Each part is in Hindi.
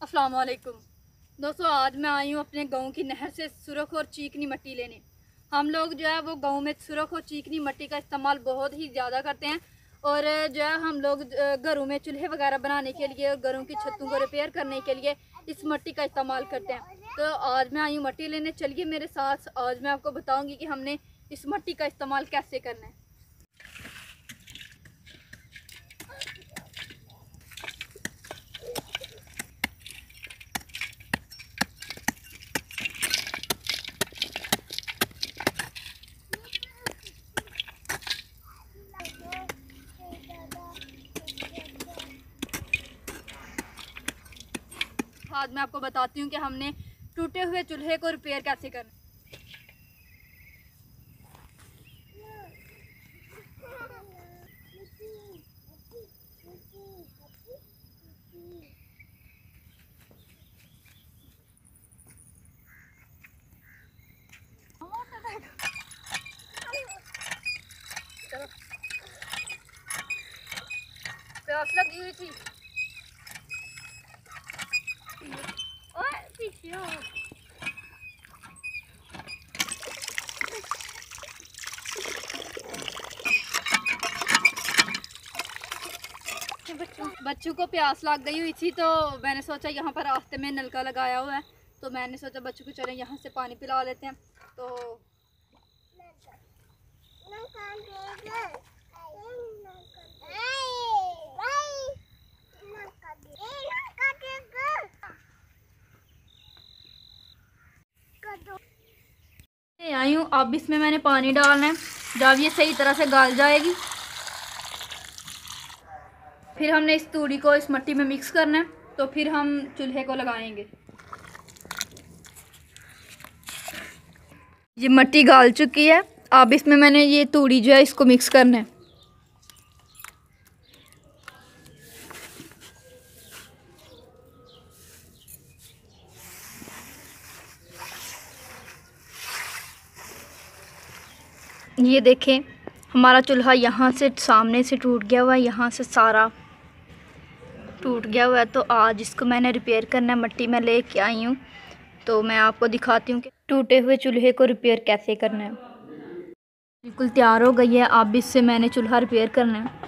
अस्सलाम वालेकुम दोस्तों, आज मैं आई हूँ अपने गांव की नहर से सुरख और चीकनी मिट्टी लेने। हम लोग जो है वो गांव में सुरख और चीकनी मिट्टी का इस्तेमाल बहुत ही ज़्यादा करते हैं। और जो है हम लोग घरों में चूल्हे वगैरह बनाने के लिए और घरों की छतों को रिपेयर करने के लिए इस मिट्टी का इस्तेमाल करते हैं। तो आज मैं आई हूँ मिट्टी लेने, चलिए मेरे साथ। आज मैं आपको बताऊँगी कि हमने इस मिट्टी का इस्तेमाल कैसे करना है। आज मैं आपको बताती हूँ कि हमने टूटे हुए चूल्हे को रिपेयर कैसे करना है। प्यास लगी हुई थी। ओए पीछे हो। बच्चों को प्यास लग गई हुई थी, तो मैंने सोचा यहाँ पर रास्ते में नलका लगाया हुआ है, तो मैंने सोचा बच्चों को चले यहाँ से पानी पिला लेते हैं। तो आई हूँ, अब इसमें मैंने पानी डालना है। जब ये सही तरह से गल जाएगी फिर हमने इस तूड़ी को इस मिट्टी में मिक्स करना है, तो फिर हम चूल्हे को लगाएंगे। ये मिट्टी गल चुकी है, अब इसमें मैंने ये तूड़ी जो है इसको मिक्स करना है। ये देखें, हमारा चूल्हा यहाँ से सामने से टूट गया हुआ है, यहाँ से सारा टूट गया हुआ है। तो आज इसको मैंने रिपेयर करना है, मिट्टी में ले के आई हूँ, तो मैं आपको दिखाती हूँ कि टूटे हुए चूल्हे को रिपेयर कैसे करना है। बिल्कुल तैयार हो गई है, अब इससे मैंने चूल्हा रिपेयर करना है।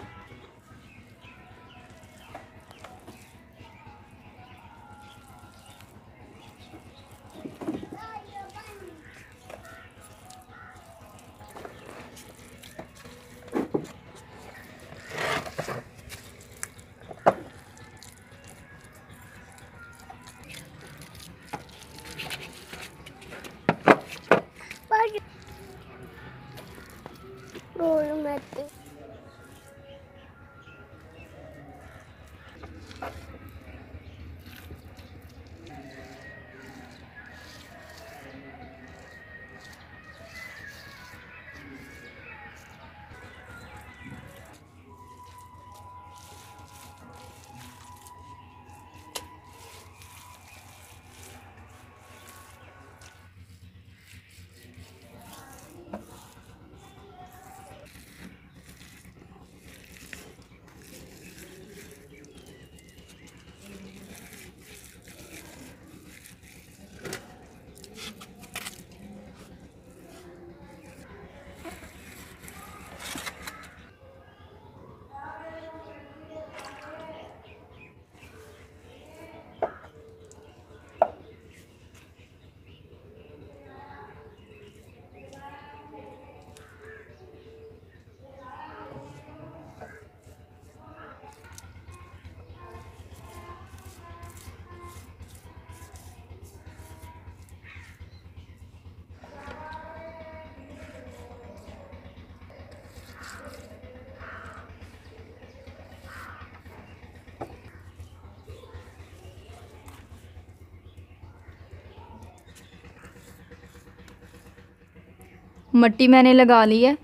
मिट्टी मैंने लगा ली है,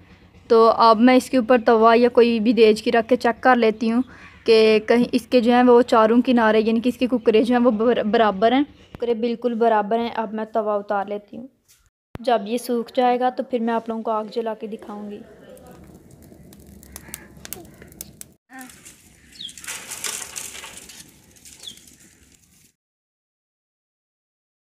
तो अब मैं इसके ऊपर तवा या कोई भी देज की रख के चेक कर लेती हूँ कि कहीं इसके जो हैं वो चारों किनारे यानी कि इसके कुकरे जो हैं वो बराबर हैं। कुकरे बिल्कुल बराबर हैं। अब मैं तवा उतार लेती हूँ। जब ये सूख जाएगा तो फिर मैं आप लोगों को आग जला के दिखाऊँगी।